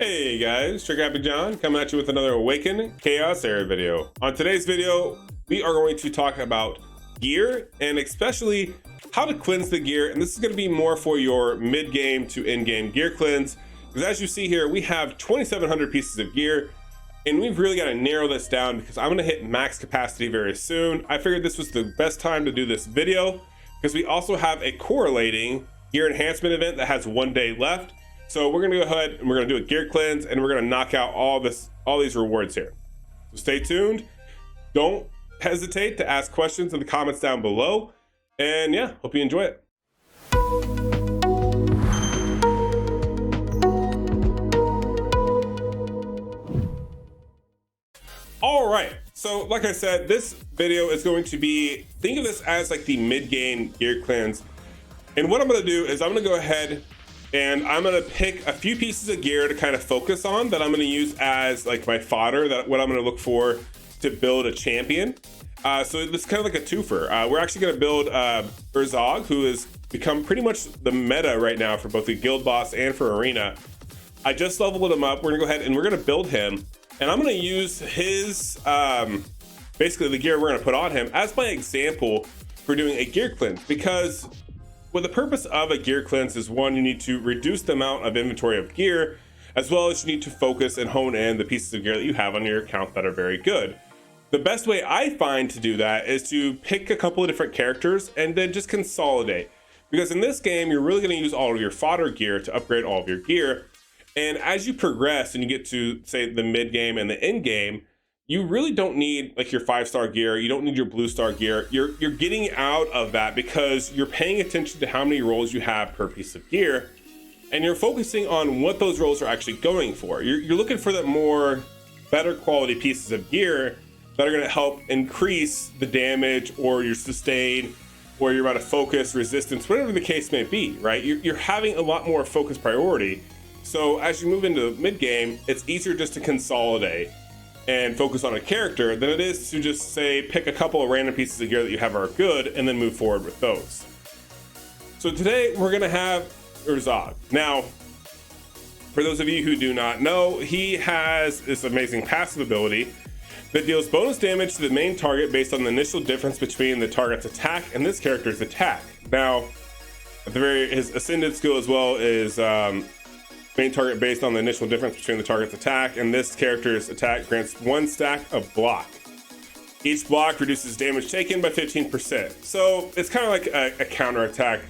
Hey guys, Trigger Happy John coming at you with another Awaken Chaos Era video. On today's video, we are going to talk about gear and especially how to cleanse the gear. And this is going to be more for your mid-game to in-game gear cleanse. Because as you see here, we have 2,700 pieces of gear and we've really got to narrow this down because I'm going to hit max capacity very soon. I figured this was the best time to do this video because we also have a correlating gear enhancement event that has 1 day left. So we're gonna go ahead and we're gonna do a gear cleanse and we're gonna knock out all these rewards here. So stay tuned. Don't hesitate to ask questions in the comments down below. And yeah, hope you enjoy it. All right, so like I said, this video is going to be, think of this as like the mid-game gear cleanse. And what I'm gonna do is I'm gonna go ahead and I'm gonna pick a few pieces of gear to kind of focus on that I'm gonna use as like my fodder, that what I'm gonna look for to build a champion. So this is kind of like a twofer. We're actually gonna build Bearcozymusic, who has become pretty much the meta right now for both the guild boss and for arena. I just leveled him up. We're gonna go ahead and we're gonna build him. And I'm gonna use his, basically the gear we're gonna put on him as my example for doing a gear cleanse, because well, the purpose of a gear cleanse is one, you need to reduce the amount of inventory of gear, as well as you need to focus and hone in the pieces of gear that you have on your account that are very good. The best way I find to do that is to pick a couple of different characters and then just consolidate. Because in this game, you're really gonna use all of your fodder gear to upgrade all of your gear. And as you progress and you get to say the mid game and the end game, you really don't need like your 5-star gear. You don't need your blue star gear. You're getting out of that because you're paying attention to how many rolls you have per piece of gear, and you're focusing on what those rolls are actually going for. You're looking for the more better quality pieces of gear that are going to help increase the damage or your sustain, or you're about to focus, resistance, whatever the case may be, right? You're having a lot more focus priority. So as you move into mid game, it's easier just to consolidate and focus on a character than it is to just say pick a couple of random pieces of gear that you have are good and then move forward with those. So today we're gonna have Bearcozymusic. Now, for those of you who do not know, he has this amazing passive ability that deals bonus damage to the main target based on the initial difference between the target's attack and this character's attack. Now, at the his ascended skill as well is main target based on the initial difference between the target's attack, and this character's attack grants 1 stack of block. Each block reduces damage taken by 15%. So it's kind of like a counterattack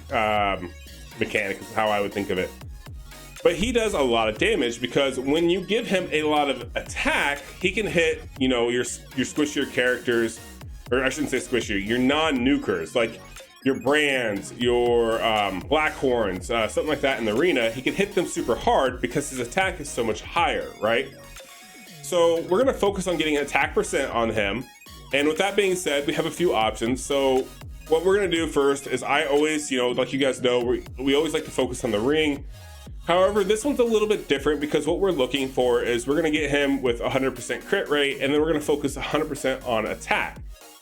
mechanic is how I would think of it. But he does a lot of damage because when you give him a lot of attack, he can hit, you know, your squishier characters, or I shouldn't say squishier, your non-nukers, like your brands, your Blackhorns, something like that in the arena. He can hit them super hard because his attack is so much higher, right? So we're gonna focus on getting an attack percent on him. And with that being said, we have a few options. So what we're gonna do first is I always, you know, like you guys know, we always like to focus on the ring. However, this one's a little bit different because what we're looking for is we're gonna get him with 100% crit rate, and then we're gonna focus 100% on attack.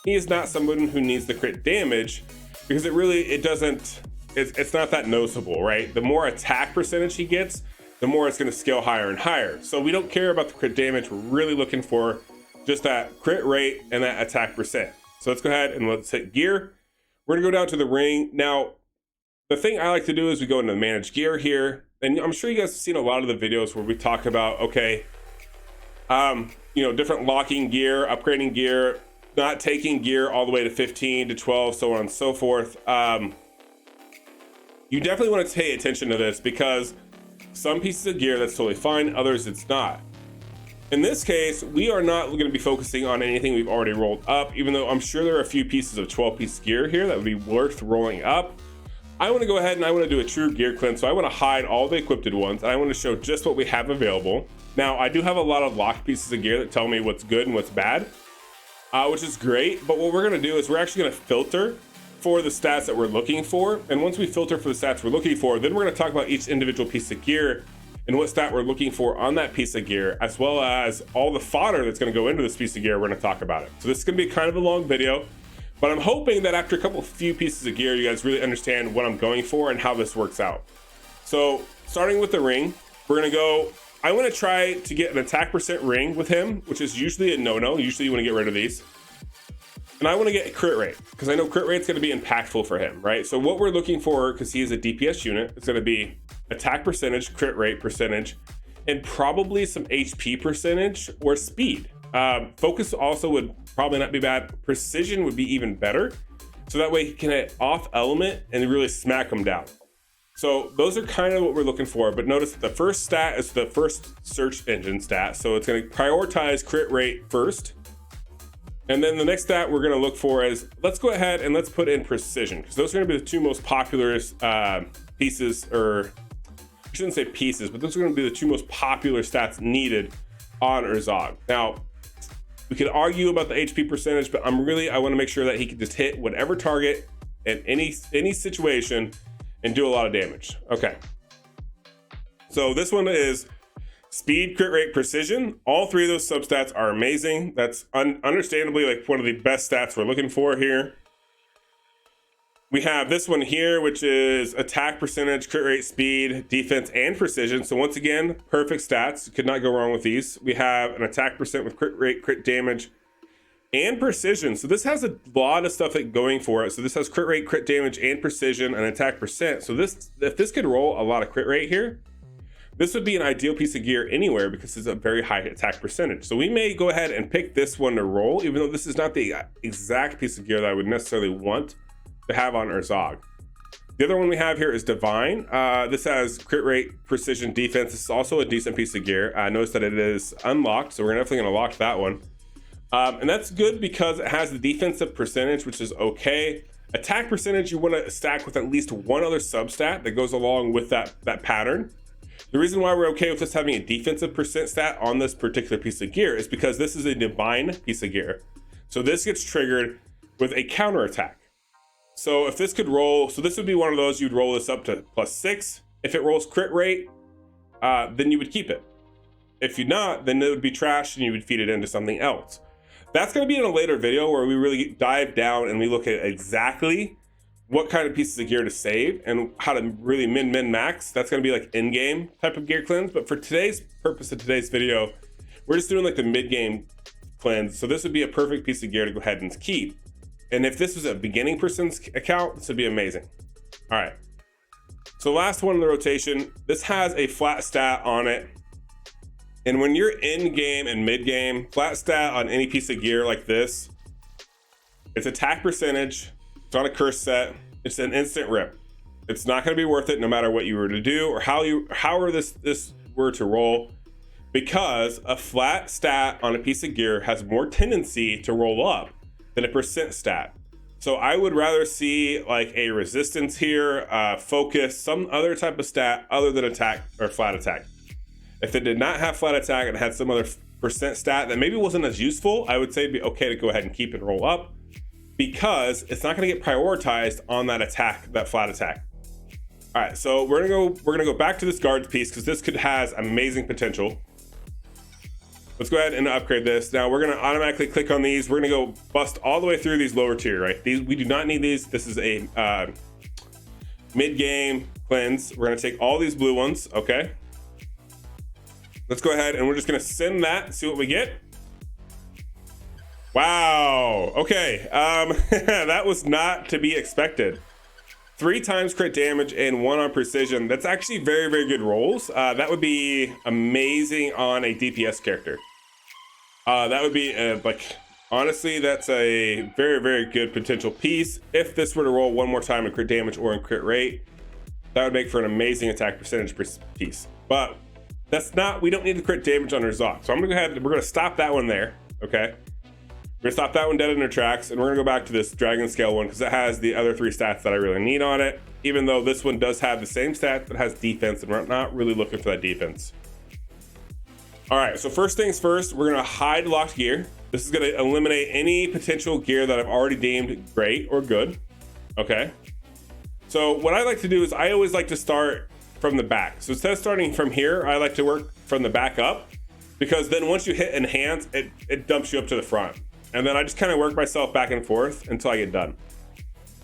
He is not someone who needs the crit damage, because it's not that noticeable, right? The more attack percentage he gets, the more it's gonna scale higher and higher. So we don't care about the crit damage. We're really looking for just that crit rate and that attack percent. So let's go ahead and let's hit gear. We're gonna go down to the ring. Now, the thing I like to do is we go into manage gear here. And I'm sure you guys have seen a lot of the videos where we talk about, okay, you know, different locking gear, upgrading gear, not taking gear all the way to 15 to 12, so on and so forth. You definitely want to pay attention to this because some pieces of gear, that's totally fine, others it's not. In this case, we are not going to be focusing on anything we've already rolled up, even though I'm sure there are a few pieces of 12-piece gear here that would be worth rolling up. I want to go ahead and I want to do a true gear cleanse, so I want to hide all the equipped ones, and I want to show just what we have available. Now, I do have a lot of locked pieces of gear that tell me what's good and what's bad, which is great, but what we're gonna do is we're actually gonna filter for the stats that we're looking for. And once we filter for the stats we're looking for, then we're gonna talk about each individual piece of gear and what stat we're looking for on that piece of gear, as well as all the fodder that's gonna go into this piece of gear. We're gonna talk about it. So this is gonna be kind of a long video, but I'm hoping that after a few pieces of gear, you guys really understand what I'm going for and how this works out. So starting with the ring, we're gonna go I want to try to get an attack percent ring with him, which is usually a no-no. Usually you want to get rid of these. And I want to get a crit rate, because I know crit rate's going to be impactful for him, right? So what we're looking for, because he is a DPS unit, it's going to be attack percentage, crit rate percentage, and probably some HP percentage or speed. Focus also would probably not be bad. Precision would be even better. So that way he can hit off element and really smack him down. So those are kind of what we're looking for. But notice the first stat is the first search engine stat. So it's going to prioritize crit rate first. And then the next stat we're going to look for is, let's go ahead and let's put in precision, because those are going to be the two most popular pieces, or I shouldn't say pieces, but those are going to be the two most popular stats needed on Urzog. Now, we could argue about the HP percentage, but I want to make sure that he can just hit whatever target in any situation and do a lot of damage. Okay. So this one is speed, crit rate, precision. All three of those substats are amazing. That's understandably like one of the best stats we're looking for here. We have this one here, which is attack percentage, crit rate, speed, defense, and precision. So once again, perfect stats. You could not go wrong with these. We have an attack percent with crit rate, crit damage, and precision. So this has a lot of stuff going for it. So this has crit rate, crit damage, and precision, and attack percent. So if this could roll a lot of crit rate here, this would be an ideal piece of gear anywhere, because it's a very high attack percentage. So we may go ahead and pick this one to roll, even though this is not the exact piece of gear that I would necessarily want to have on Urzog. The other one we have here is Divine. This has crit rate, precision, defense. This is also a decent piece of gear. Notice that it is unlocked, so we're definitely going to lock that one. And that's good because it has the defensive percentage, which is okay. Attack percentage, you want to stack with at least one other substat that goes along with that pattern. The reason why we're okay with this having a defensive percent stat on this particular piece of gear is because this is a divine piece of gear. So this gets triggered with a counter attack. So if this could roll, so this would be one of those, you'd roll this up to +6. If it rolls crit rate, then you would keep it. If you not, then it would be trash and you would feed it into something else. That's going to be in a later video where we really dive down and we look at exactly what kind of pieces of gear to save and how to really min max. That's going to be like in-game type of gear cleanse. But for today's purpose of today's video, we're just doing like the mid-game cleanse. So this would be a perfect piece of gear to go ahead and keep. And if this was a beginning person's account, this would be amazing. All right. So last one in the rotation, this has a flat stat on it. And when you're in game and mid game, flat stat on any piece of gear like this, it's attack percentage. It's on a curse set. It's an instant rip. It's not going to be worth it no matter what you were to do or how this were to roll, because a flat stat on a piece of gear has more tendency to roll up than a percent stat. So I would rather see like a resistance here, focus, some other type of stat other than attack or flat attack. If it did not have flat attack and had some other percent stat that maybe wasn't as useful, I would say it'd be okay to go ahead and keep it roll up, because it's not going to get prioritized on that attack, that flat attack. All right, so we're gonna go back to this guards piece because this has amazing potential. Let's go ahead and upgrade this. Now we're gonna automatically click on these. We're gonna go bust all the way through these lower tier, right? These, we do not need these. This is a mid-game cleanse. We're gonna take all these blue ones, okay? Let's go ahead and we're just gonna send that and see what we get. Wow, okay, that was not to be expected. 3 times crit damage and 1 on precision. That's actually very, very good rolls. That would be amazing on a DPS character. That would be like, honestly, that's a very, very good potential piece. If this were to roll 1 more time in crit damage or in crit rate, that would make for an amazing attack percentage piece. But that's not, we don't need the crit damage on Urzog. So I'm gonna go ahead, we're gonna stop that one there, okay? We're gonna stop that one dead in their tracks, and we're gonna go back to this dragon scale one because it has the other 3 stats that I really need on it, even though this one does have the same stat that has defense, and we're not really looking for that defense. All right, so first things first, we're gonna hide locked gear. This is gonna eliminate any potential gear that I've already deemed great or good, okay? So what I like to do is I always like to start from the back. So instead of starting from here, I like to work from the back up, because then once you hit enhance, it dumps you up to the front. And then I just kind of work myself back and forth until I get done.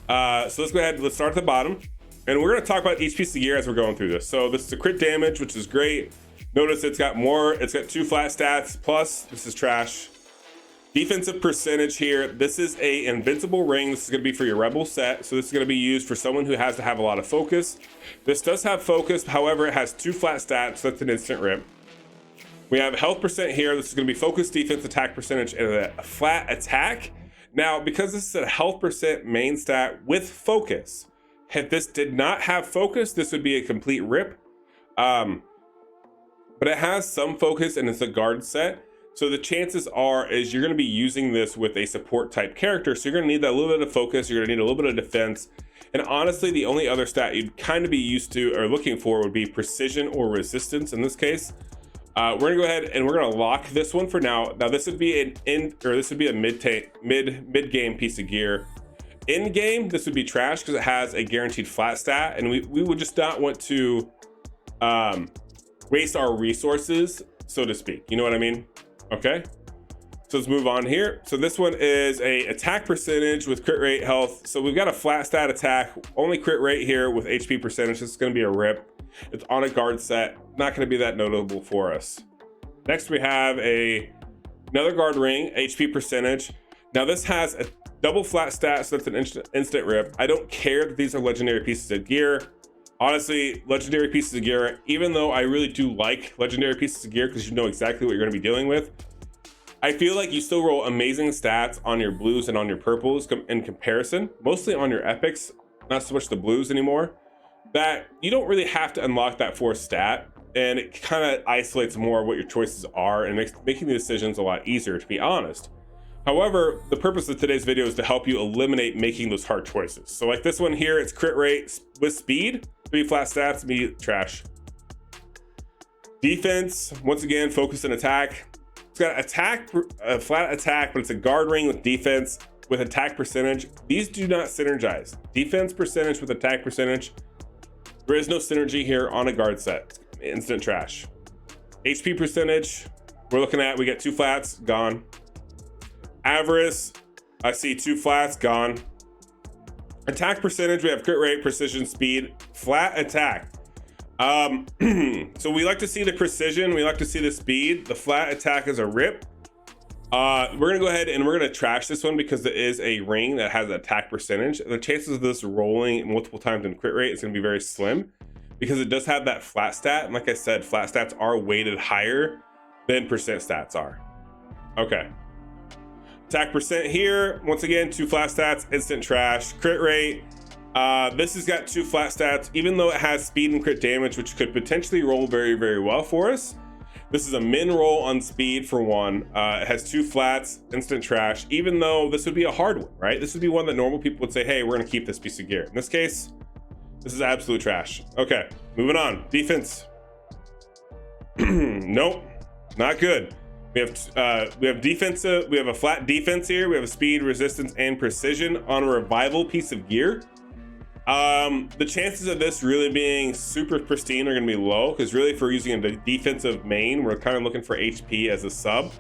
So let's go ahead, let's start at the bottom. And we're gonna talk about each piece of gear as we're going through this. So this is the crit damage, which is great. Notice it's got two flat stats, plus this is trash. Defensive percentage here. This is a invincible ring. This is going to be for your rebel set. So this is going to be used for someone who has to have a lot of focus. This does have focus. However, it has 2 flat stats. So that's an instant rip. We have health percent here. This is going to be focus, defense, attack percentage, and a flat attack. Now, because this is a health percent main stat with focus, if this did not have focus, this would be a complete rip. But it has some focus and it's a guard set. So the chances are is you're going to be using this with a support type character. So you're going to need that little bit of focus. You're going to need a little bit of defense. And honestly, the only other stat you'd kind of be used to or looking for would be precision or resistance in this case. We're going to go ahead and we're going to lock this one for now. Now this would be a mid game piece of gear. In game, this would be trash because it has a guaranteed flat stat, and we would just not want to waste our resources, so to speak. You know what I mean? Okay, so let's move on here. So this one is a attack percentage with crit rate, health. So we've got a flat stat attack, only crit rate here with HP percentage. This is going to be a rip. It's on a guard set, not going to be that notable for us. Next we have another guard ring, HP percentage. Now this has a double flat stat, so that's an instant rip. I don't care that these are legendary pieces of gear. Honestly, legendary pieces of gear, even though I really do like legendary pieces of gear because you know exactly what you're going to be dealing with, I feel like you still roll amazing stats on your blues and on your purples in comparison, mostly on your epics, not so much the blues anymore, that you don't really have to unlock that 4th stat, and it kind of isolates more what your choices are and makes making the decisions a lot easier, to be honest. However, the purpose of today's video is to help you eliminate making those hard choices. So like this one here, it's crit rate with speed, 3 flat stats, be trash. Defense, once again, focus and attack. It's got attack, a flat attack, but it's a guard ring with defense with attack percentage. These do not synergize. Defense percentage with attack percentage. There is no synergy here on a guard set. Instant trash. HP percentage, we're looking at, we get 2 flats, gone. Avarice, I see 2 flats, gone. Attack percentage, we have crit rate, precision, speed, flat attack. So we like to see the precision, we like to see the speed. The flat attack is a rip. We're gonna go ahead and we're gonna trash this one because it is a ring that has an attack percentage. The chances of this rolling multiple times in crit rate is gonna be very slim because it does have that flat stat. And like I said, flat stats are weighted higher than percent stats are. Okay. Attack percent here, once again, 2 flat stats, instant trash. Crit rate, this has got 2 flat stats, even though it has speed and crit damage, which could potentially roll very, very well for us. This is a min roll on speed for 1. It has 2 flats, instant trash, even though this would be a hard one, right? This would be one that normal people would say, hey, we're gonna keep this piece of gear. In this case, this is absolute trash. Okay, moving on. Defense. Nope, not good. We have defensive, we have a flat defense here. We have a speed, resistance, and precision on a revival piece of gear. The chances of this really being super pristine are going to be low because really if we're using a defensive main, we're kind of looking for HP as a sub.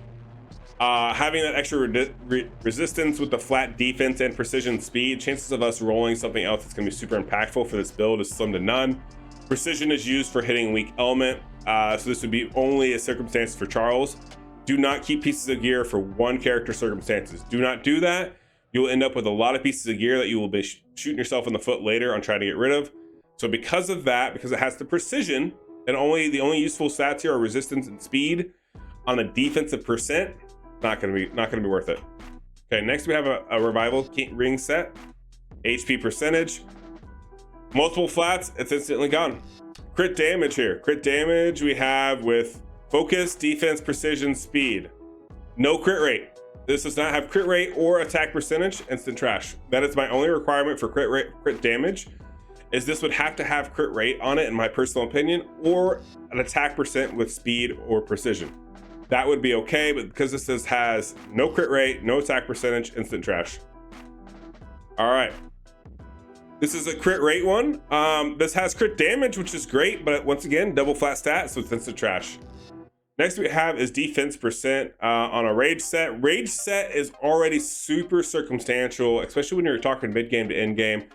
Having that extra resistance with the flat defense and precision speed, chances of us rolling something else that's going to be super impactful for this build is slim to none. Precision is used for hitting weak element, so this would be only a circumstance for Charles. Do not keep pieces of gear for one character circumstances. Do not do that. You'll end up with a lot of pieces of gear that you will be shooting yourself in the foot later on trying to get rid of. So because of that, because it has the precision, and the only useful stats here are resistance and speed on a defensive percent, not gonna be worth it. Okay, next we have a revival ring set, HP percentage, multiple flats, it's instantly gone. Crit damage here. Crit damage we have with focus, defense, precision, speed. No crit rate. This does not have crit rate or attack percentage, instant trash. That is my only requirement for crit damage, is this would have to have crit rate on it in my personal opinion, or an attack percent with speed or precision. That would be okay, but because this has no crit rate, no attack percentage, instant trash. All right. This is a crit rate one. This has crit damage, which is great, but once again, double flat stat, so it's instant trash. Next we have is defense percent on a rage set. Rage set is already super circumstantial, especially when you're talking mid game to end game.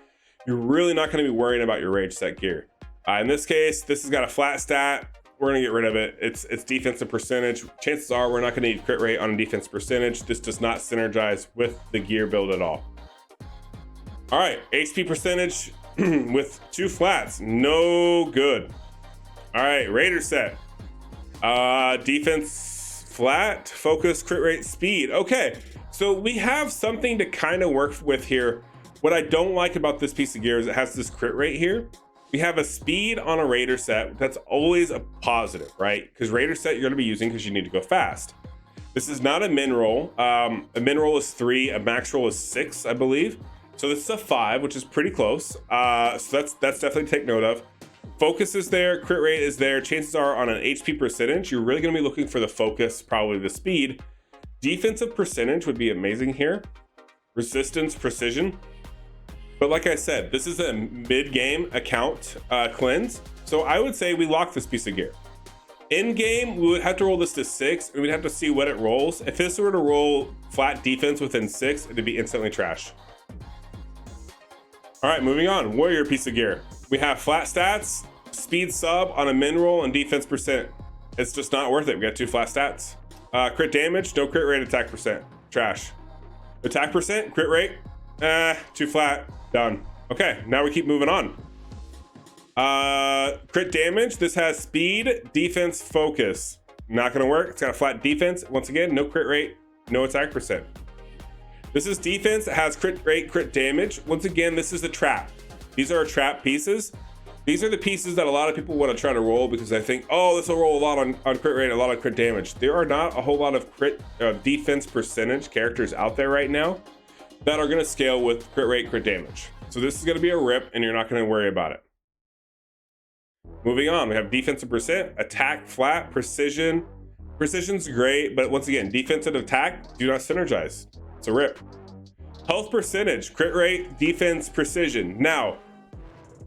You're really not going to be worrying about your rage set gear. In this case, this has got a flat stat, we're gonna get rid of it. It's defensive percentage. Chances are we're not gonna need crit rate on a defense percentage. This does not synergize with the gear build at all. All right, HP percentage with 2 flats, no good. All right, Raider set. Defense flat, focus, crit rate, speed. Okay, so we have something to kind of work with here. What I don't like about this piece of gear is it has this crit rate here. We have a speed on a Raider set. That's always a positive, right? Because Raider set you're going to be using because you need to go fast. This is not a min roll. A min roll is 3, a max roll is 6, I believe. So this is a 5, which is pretty close. So that's definitely take note of. Focus is there, crit rate is there. Chances are on an HP percentage, you're really going to be looking for the focus, probably the speed. Defensive percentage would be amazing here. Resistance, precision. But like I said, this is a mid-game account cleanse. So I would say we lock this piece of gear. In game, we would have to roll this to 6 and we'd have to see what it rolls. If this were to roll flat defense within 6, it'd be instantly trash. All right, moving on. Warrior piece of gear. We have flat stats, speed sub on a min roll, and defense percent. It's just not worth it. We got 2 flat stats. Crit damage, no crit rate, attack percent. Trash. Attack percent, crit rate, 2 flat. Done. Okay, now we keep moving on. Crit damage. This has speed, defense, focus. Not gonna work. It's got a flat defense. Once again, no crit rate, no attack percent. This is defense. It has crit rate, crit damage. Once again, this is a trap. These are our trap pieces. These are the pieces that a lot of people want to try to roll because they think, oh, this will roll a lot on crit rate, a lot of crit damage. There are not a whole lot of crit defense percentage characters out there right now that are going to scale with crit rate, crit damage. So this is going to be a rip and you're not going to worry about it. Moving on, we have defensive percent, attack flat, precision. Precision's great, but once again, defense and attack do not synergize. It's a rip. Health percentage, crit rate, defense, precision. Now,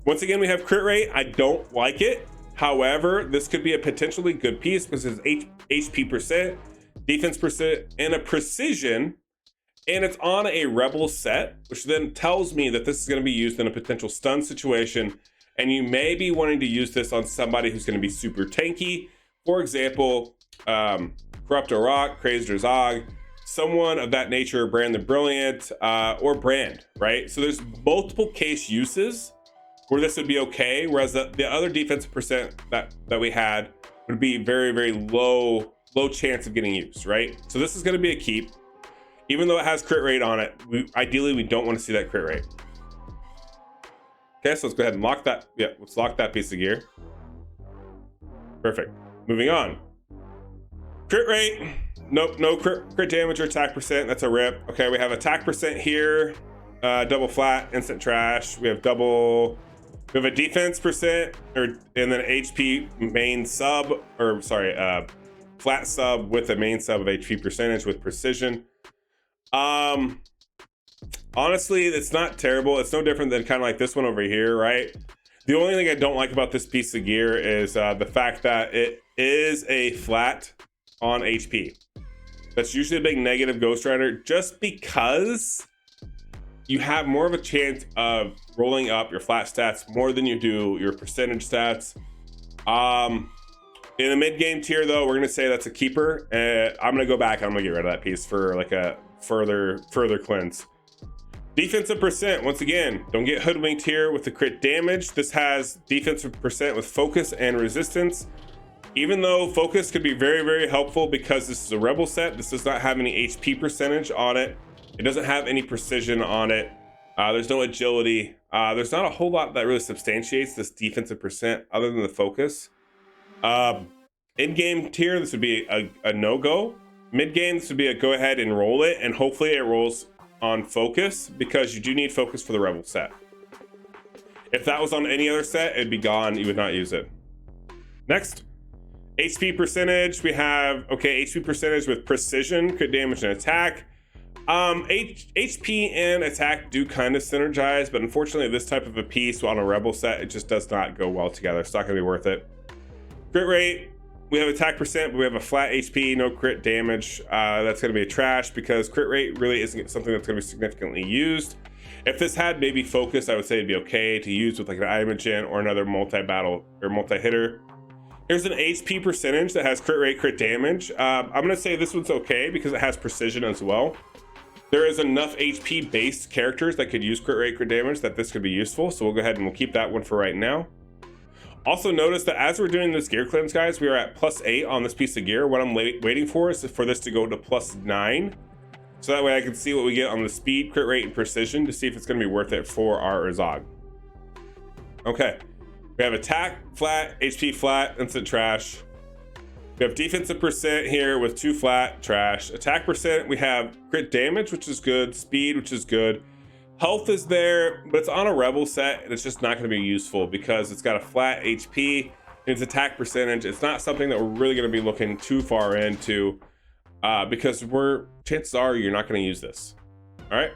once again, we have crit rate. I don't like it. However, this could be a potentially good piece because it's HP percent, defense percent, and a precision. And it's on a rebel set, which then tells me that this is going to be used in a potential stun situation. And you may be wanting to use this on somebody who's going to be super tanky. For example, Corrupt or Rock, Crazed or Zog, someone of that nature, Brand the Brilliant, or Brand, right? So there's multiple case uses where this would be okay. Whereas the other defensive percent that we had would be very, very low chance of getting used, right? So this is going to be a keep. Even though it has crit rate on it, ideally we don't want to see that crit rate. Okay, so let's go ahead and lock that. Yeah, let's lock that piece of gear. Perfect. Moving on. Crit rate. Nope, no crit damage or attack percent. That's a rip. Okay, we have attack percent here. Double flat, instant trash. We have a defense percent, and then HP main sub, or sorry, flat sub with a main sub of HP percentage with precision. Honestly, it's not terrible. It's no different than kind of like this one over here, right? The only thing I don't like about this piece of gear is the fact that it is a flat on HP. That's usually a big negative Ghost Rider, just because you have more of a chance of rolling up your flat stats more than you do your percentage stats. In the mid-game tier, though, we're going to say that's a keeper. I'm going to go back and I'm going to get rid of that piece for like a further cleanse. Defensive percent, once again, don't get hoodwinked here with the crit damage. This has defensive percent with focus and resistance. Even though focus could be very, very helpful because this is a rebel set, this does not have any HP percentage on it. It doesn't have any precision on it. There's no agility. There's not a whole lot that really substantiates this defensive percent other than the focus. In-game tier, this would be a no-go. Mid-game, this would be a go ahead and roll it, and hopefully it rolls on focus because you do need focus for the rebel set. If that was on any other set, it'd be gone. You would not use it. Next, HP percentage. We have, okay, HP percentage with precision, crit damage, and attack. HP and attack do kind of synergize, but unfortunately this type of a piece on a rebel set, it just does not go well together. It's not going to be worth it. Crit rate. We have attack percent, but we have a flat HP, no crit damage. That's going to be a trash because crit rate really isn't something that's going to be significantly used. If this had maybe focus, I would say it'd be okay to use with like an Imogen or another multi-battle or multi-hitter. Here's an HP percentage that has crit rate, crit damage. I'm gonna say this one's okay because it has precision as well. There is enough HP based characters that could use crit rate, crit damage that this could be useful. So we'll go ahead and we'll keep that one for right now. Also notice that as we're doing this gear cleanse, guys, we are at +8 on this piece of gear. What I'm waiting for is for this to go to +9. So that way I can see what we get on the speed, crit rate, and precision to see if it's gonna be worth it for our Urzog. Okay. We have attack flat, HP flat, instant trash. We have defensive percent here with 2 flat, trash. Attack percent, we have crit damage, which is good. Speed, which is good. Health is there, but it's on a rebel set, and it's just not going to be useful because it's got a flat HP and its attack percentage. It's not something that we're really going to be looking too far into because chances are you're not going to use this. All right.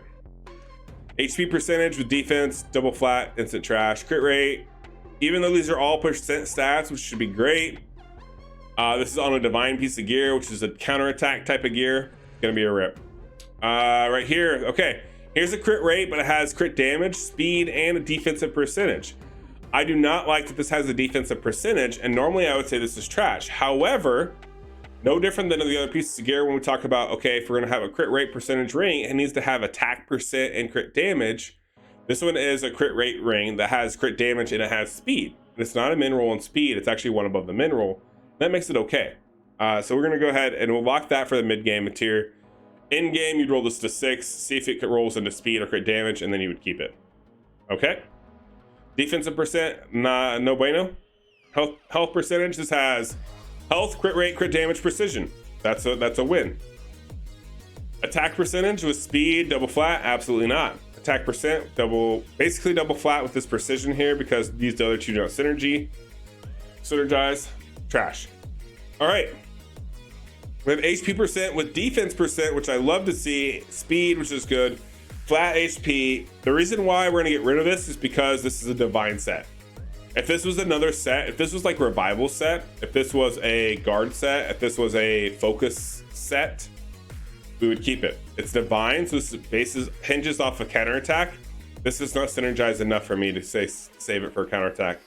HP percentage with defense, double flat, instant trash. Crit rate. Even though these are all percent stats, which should be great, this is on a divine piece of gear, which is a counterattack type of gear. Gonna be a rip. Right here, okay. Here's a crit rate, but it has crit damage, speed, and a defensive percentage. I do not like that this has a defensive percentage, and normally I would say this is trash. However, no different than the other pieces of gear when we talk about, okay, if we're gonna have a crit rate percentage ring, it needs to have attack percent and crit damage. This one is a crit rate ring that has crit damage and it has speed. It's not a mineral and speed, it's actually one above the mineral. That makes it okay. So we're gonna go ahead and we'll lock that for the mid-game tier. In game, you'd roll this to 6, see if it rolls into speed or crit damage, and then you would keep it. Okay. Defensive percent, no bueno. Health percentage, this has health, crit rate, crit damage, precision. That's a win. Attack percentage with speed, double flat, absolutely not. Attack percent, basically double flat with this precision here because these other two don't synergize. Trash. All right. We have HP percent with defense percent, which I love to see. Speed, which is good. Flat HP. The reason why we're gonna get rid of this is because this is a divine set. If this was another set, if this was like revival set, if this was a guard set, if this was a focus set, we would keep it. It's divine, so this hinges off a counterattack. This is not synergized enough for me to say save it for a counterattack.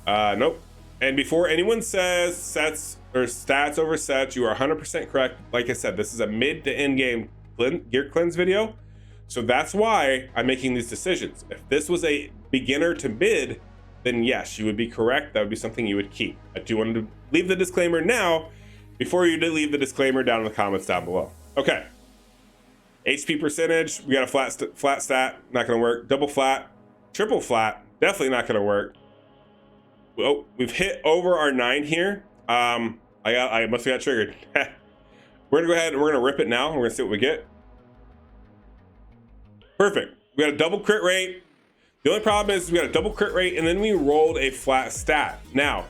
Nope. And before anyone says sets or stats over sets, you are 100% correct. Like I said, this is a mid to end game gear cleanse video. So that's why I'm making these decisions. If this was a beginner to mid, then yes, you would be correct. That would be something you would keep. I do want to leave the disclaimer now before you leave the disclaimer down in the comments down below. Okay. HP percentage, we got a flat stat, not gonna work. Double flat, triple flat, definitely not gonna work. Well, we've hit over our 9 here. I must have got triggered. We're gonna go ahead and we're gonna rip it now. We're gonna see what we get. Perfect. We got a double crit rate. The only problem is we got a double crit rate and then we rolled a flat stat. Now,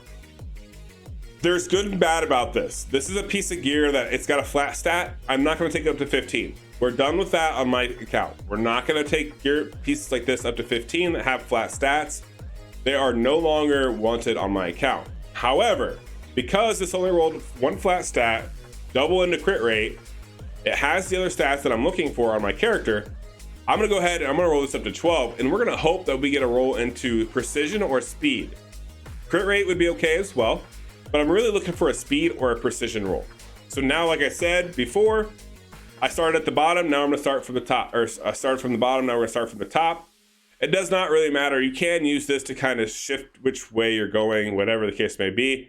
there's good and bad about this. This is a piece of gear that it's got a flat stat. I'm not gonna take it up to 15. We're done with that on my account. We're not gonna take gear pieces like this up to 15 that have flat stats. They are no longer wanted on my account. However, because this only rolled 1 flat stat, double into crit rate, it has the other stats that I'm looking for on my character. I'm gonna go ahead and I'm gonna roll this up to 12, and we're gonna hope that we get a roll into precision or speed. Crit rate would be okay as well, but I'm really looking for a speed or a precision roll. So now, like I said before, I started at the bottom, now I'm gonna start from the top, or I started from the bottom, now we're gonna start from the top. It does not really matter. You can use this to kind of shift which way you're going, whatever the case may be.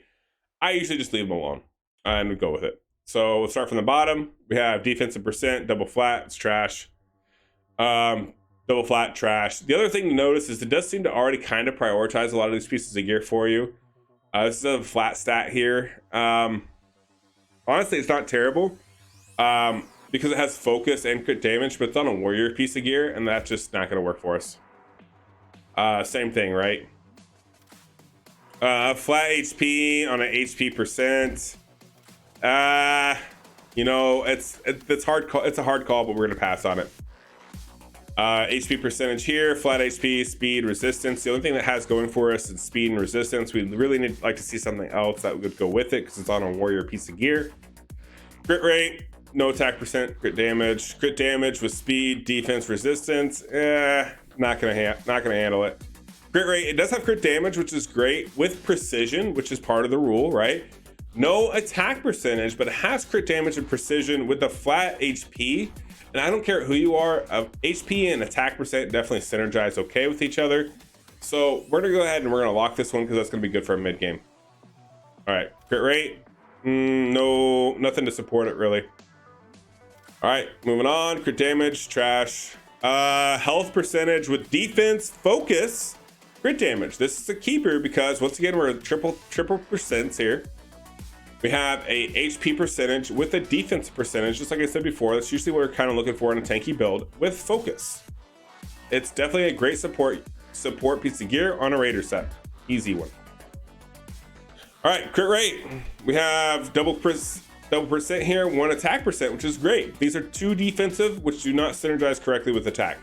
I usually just leave them alone and go with it. So we'll start from the bottom. We have defensive percent, double flat, it's trash. Double flat, trash. The other thing to notice is it does seem to already kind of prioritize a lot of these pieces of gear for you. This is a flat stat here. Honestly, it's not terrible because it has focus and crit damage, but it's on a warrior piece of gear, and that's just not going to work for us. Same thing, right? Flat HP on an HP percent. You know, it's hard. It's a hard call, but we're going to pass on it. HP percentage here, flat HP, speed, resistance. The only thing that has going for us is speed and resistance. We really like to see something else that would go with it because it's on a warrior piece of gear. Crit rate, no attack percent, crit damage with speed, defense, resistance. Not gonna handle it. Crit rate, it does have crit damage, which is great, with precision, which is part of the rule, right? No attack percentage, but it has crit damage and precision with the flat HP. And I don't care who you are, HP and attack percent definitely synergize okay with each other. So we're gonna go ahead and we're gonna lock this one because that's gonna be good for a mid game. All right, crit rate, no, nothing to support it really. All right, moving on. Crit damage, trash. Health percentage with defense, focus, crit damage. This is a keeper because once again we're triple percents here. We have a HP percentage with a defense percentage, just like I said before. That's usually what we're kind of looking for in a tanky build with focus. It's definitely a great support piece of gear on a raider set. Easy one. All right, crit rate. We have double percent here, 1 attack percent, which is great. These are 2 defensive, which do not synergize correctly with attack.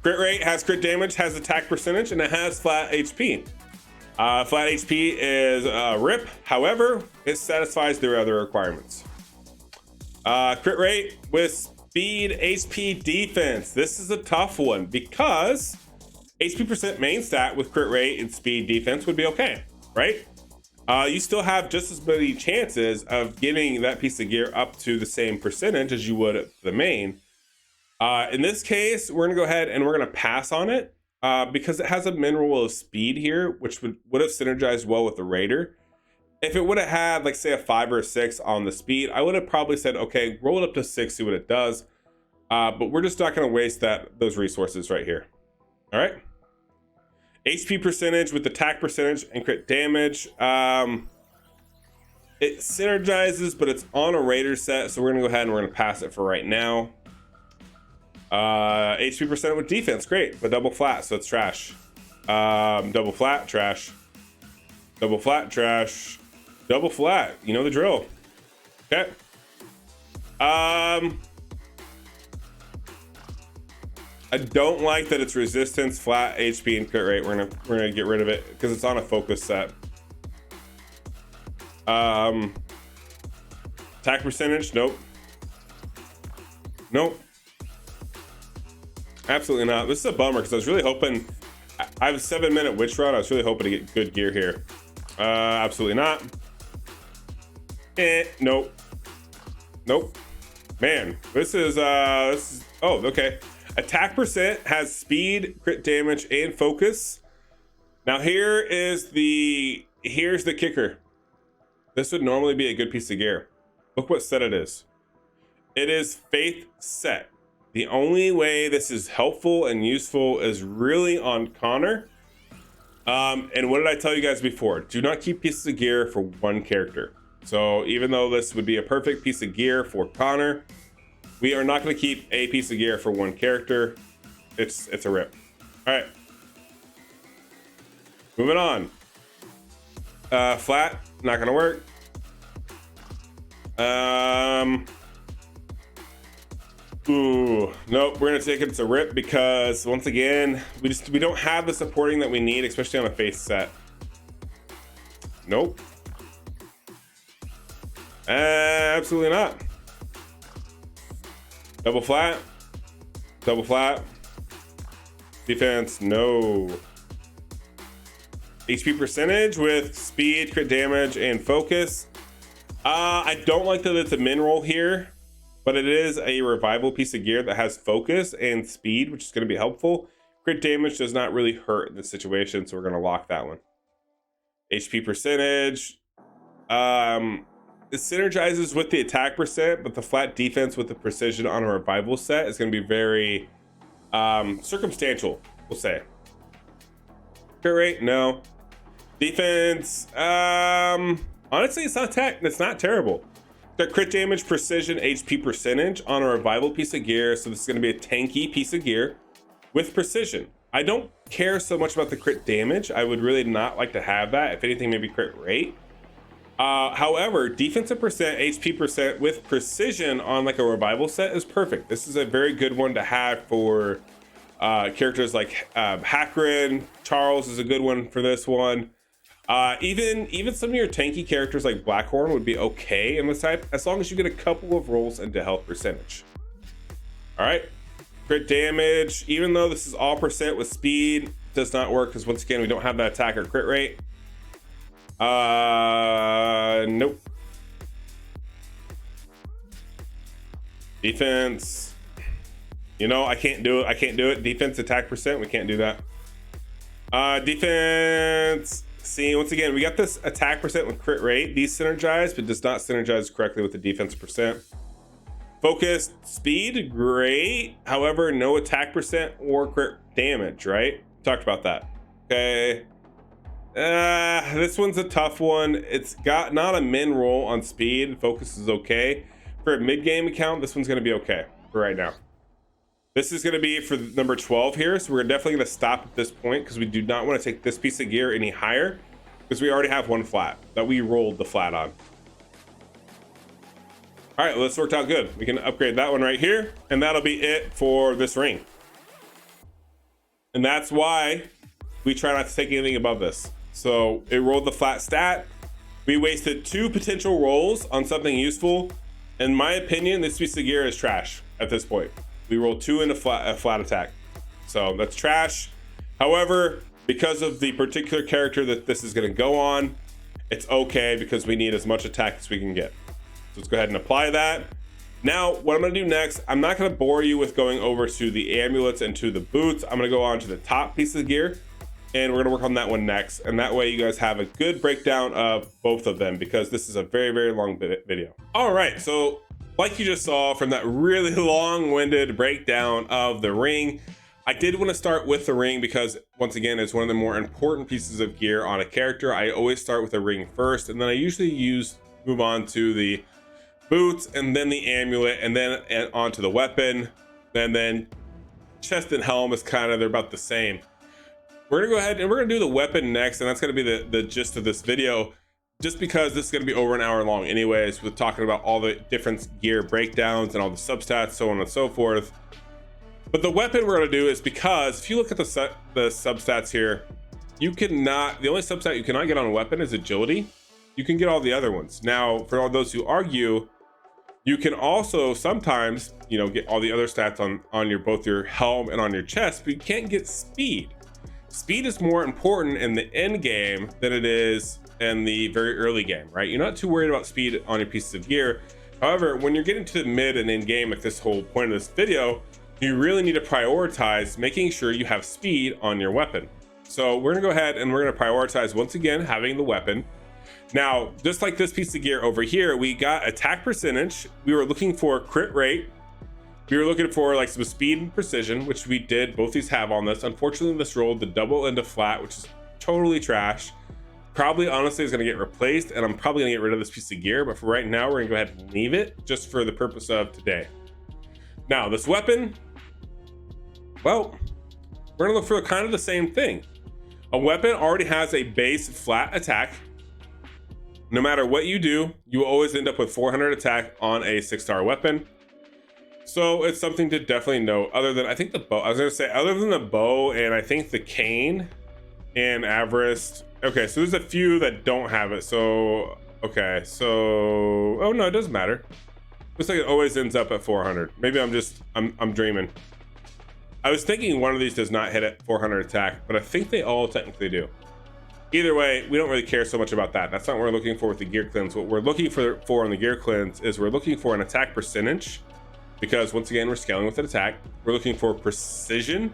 Crit rate has crit damage, has attack percentage, and it has flat HP. Flat HP is RIP, however, it satisfies their other requirements. Crit rate with speed, HP, defense. This is a tough one because HP percent main stat with crit rate and speed defense would be okay, right? You still have just as many chances of getting that piece of gear up to the same percentage as you would the main. In this case, we're gonna go ahead and we're gonna pass on it because it has a mineral of speed here, which would have synergized well with the raider. If it would have had, like, say, a 5 or a 6 on the speed, I would have probably said, okay, roll it up to 6, see what it does. But we're just not gonna waste those resources right here. All right. HP percentage with attack percentage and crit damage. It synergizes, but it's on a raider set, so we're gonna go ahead and we're gonna pass it for right now. HP percent with defense, great, but double flat, so it's trash. Double flat, trash. Double flat, trash. Double flat, you know the drill. Okay. I don't like that it's resistance, flat, HP, and crit rate. We're gonna get rid of it because it's on a focus set. Attack percentage, nope. Nope. Absolutely not. This is a bummer because I was really hoping. I have a 7-minute witch run. I was really hoping to get good gear here. Absolutely not. Nope. Nope. Man, this is oh, okay. Attack percent has speed, crit damage, and focus. Now here's the kicker. This would normally be a good piece of gear. Look what set it is. It is Faith set. The only way this is helpful and useful is really on Connor. And what did I tell you guys before? Do not keep pieces of gear for one character. So even though this would be a perfect piece of gear for Connor, we are not going to keep a piece of gear for one character. It's a rip. All right. Moving on. Flat, not going to work. Ooh, nope, we're gonna take it to rip because once again, we don't have the supporting that we need, especially on a face set. Nope. Absolutely not. Double flat. Double flat. Defense, no. HP percentage with speed, crit damage, and focus. I don't like that it's a mineral here, but it is a revival piece of gear that has focus and speed, which is going to be helpful. Crit damage does not really hurt in this situation, so we're going to lock that one. HP percentage. It synergizes with the attack percent, but the flat defense with the precision on a revival set is going to be very circumstantial, we'll say. Crit rate, no. Defense, honestly, it's not terrible. The crit damage, precision, HP percentage on a revival piece of gear. So this is going to be a tanky piece of gear with precision. I don't care so much about the crit damage. I would really not like to have that. If anything, maybe crit rate. However, defensive percent, HP percent with precision on like a revival set is perfect. This is a very good one to have for characters like Hakrin. Charles is a good one for this one. Even some of your tanky characters like Blackhorn would be okay in this type, as long as you get a couple of rolls into health percentage. All right. Crit damage, even though this is all percent with speed, does not work because once again we don't have that attack or crit rate. Nope. Defense, you know, I can't do it. Defense attack percent, we can't do that. Defense, see, once again we got this attack percent with crit rate. These synergize, but does not synergize correctly with the defense percent. Focus, speed, great. However, no attack percent or crit damage, right? Talked about that. Okay. This one's a tough one. It's got not a min roll on speed. Focus is okay. For a mid-game account, this one's going to be okay for right now. This is going to be for number 12 here. So we're definitely going to stop at this point because we do not want to take this piece of gear any higher because we already have one flat that we rolled the flat on. All right, well, this worked out good. We can upgrade that one right here, and that'll be it for this ring. And that's why we try not to take anything above this. So it rolled the flat stat. We wasted 2 potential rolls on something useful. In my opinion, this piece of gear is trash at this point. We rolled 2 in a flat attack. So that's trash. However, because of the particular character that this is going to go on, it's okay because we need as much attack as we can get. So let's go ahead and apply that. Now, what I'm going to do next, I'm not going to bore you with going over to the amulets and to the boots. I'm going to go on to the top piece of gear, and we're going to work on that one next. And that way you guys have a good breakdown of both of them because this is a very, very long video. All right, so like you just saw from that really long-winded breakdown of the ring, I did want to start with the ring because once again, it's one of the more important pieces of gear on a character. I always start with the ring first, and then I usually move on to the boots and then the amulet and then onto the weapon, and then chest and helm is they're about the same. We're gonna go ahead and we're gonna do the weapon next, and that's gonna be the gist of this video, just because this is gonna be over an hour long anyways, with talking about all the different gear breakdowns and all the substats, so on and so forth. But the weapon we're gonna do is because if you look at the substats here, the only substat you cannot get on a weapon is agility. You can get all the other ones. Now, for all those who argue, you can also sometimes, get all the other stats on both your helm and on your chest, but you can't get speed. Speed is more important in the end game than it is in the very early game, right? You're not too worried about speed on your pieces of gear. However, when you're getting to the mid and end game, like this whole point of this video, you really need to prioritize making sure you have speed on your weapon. So we're gonna go ahead and we're gonna prioritize once again having the weapon. Now, just like this piece of gear over here, we got attack percentage. We were looking for crit rate. We were looking for like some speed and precision, which we did. Both these have on this. Unfortunately, this rolled the double into flat, which is totally trash. Probably, honestly, is going to get replaced, and I'm probably going to get rid of this piece of gear. But for right now, we're going to go ahead and leave it just for the purpose of today. Now, this weapon, well, we're going to look for kind of the same thing. A weapon already has a base flat attack. No matter what you do, you always end up with 400 attack on a 6-star weapon. So it's something to definitely note. Other than, I think the bow, I was gonna say, other than the bow and I think the cane and Avarice. Okay, so there's a few that don't have it. So, okay, so, oh no, it doesn't matter. Looks like it always ends up at 400. Maybe I'm dreaming. I was thinking one of these does not hit at 400 attack, but I think they all technically do. Either way, we don't really care so much about that. That's not what we're looking for with the gear cleanse. What we're looking for in the gear cleanse is we're looking for an attack percentage, because once again, we're scaling with an attack. We're looking for precision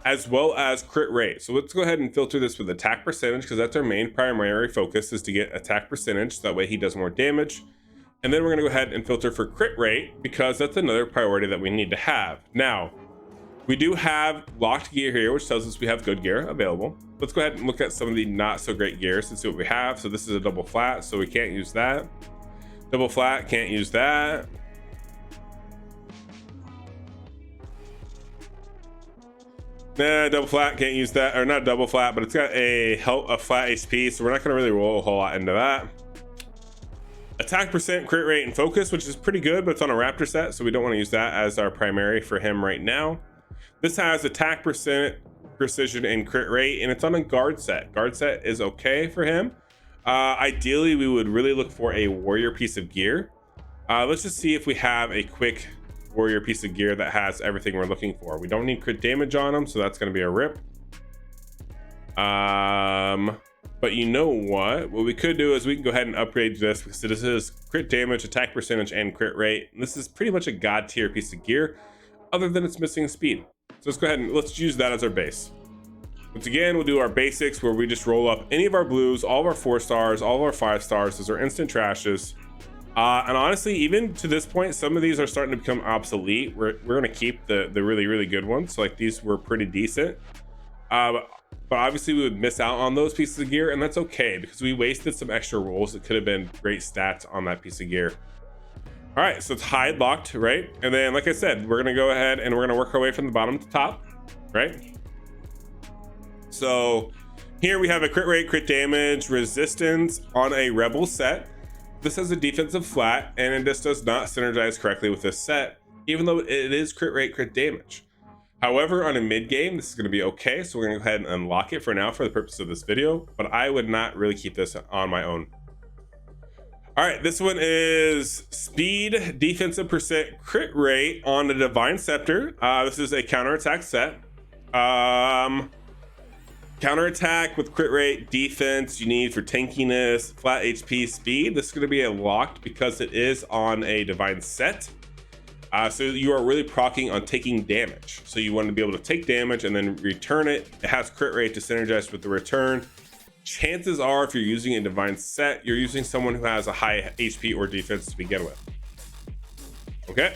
as well as crit rate. So let's go ahead and filter this with attack percentage, because that's our main primary focus, is to get attack percentage. So that way he does more damage. And then we're gonna go ahead and filter for crit rate, because that's another priority that we need to have. Now, we do have locked gear here, which tells us we have good gear available. Let's go ahead and look at some of the not so great gears and see what we have. So this is a double flat, so we can't use that. Double flat, can't use that. Nah, double flat, can't use that. Or not double flat, but it's got a flat HP, so we're not gonna really roll a whole lot into that. Attack percent, crit rate, and focus, which is pretty good, but it's on a Raptor set, so we don't want to use that as our primary for him right now. This has attack percent, precision, and crit rate, and it's on a guard set. Guard set is okay for him. Ideally, we would really look for a warrior piece of gear. Let's just see if we have a quick warrior piece of gear that has everything we're looking for. We don't need crit damage on them, so that's going to be a rip. But you know what we could do is we can go ahead and upgrade this, because this is crit damage, attack percentage, and crit rate. And this is pretty much a god tier piece of gear, other than it's missing speed. So let's go ahead and let's use that as our base. Once again, we'll do our basics, where we just roll up any of our blues, all of our 4 stars, all of our 5 stars. Those are instant trashes. And honestly, even to this point, some of these are starting to become obsolete. We're going to keep the really, really good ones. So like these were pretty decent. But obviously we would miss out on those pieces of gear, and that's okay, because we wasted some extra rolls that could have been great stats on that piece of gear. All right, so it's hide locked, right? And then, like I said, we're gonna go ahead and we're gonna work our way from the bottom to top, right? So here we have a crit rate, crit damage, resistance on a rebel set. This has a defensive flat, and it just does not synergize correctly with this set, even though it is crit rate, crit damage. However, on a mid game, this is going to be okay. So we're going to go ahead and unlock it for now for the purpose of this video, but I would not really keep this on my own. All right, this one is speed, defensive percent, crit rate on the Divine Scepter. This is a counterattack set. Counterattack with crit rate, defense you need for tankiness, flat HP, speed. This is going to be a locked because it is on a Divine set. So you are really proccing on taking damage. So you want to be able to take damage and then return it. It has crit rate to synergize with the return. Chances are, if you're using a Divine set, you're using someone who has a high HP or defense to begin with. Okay.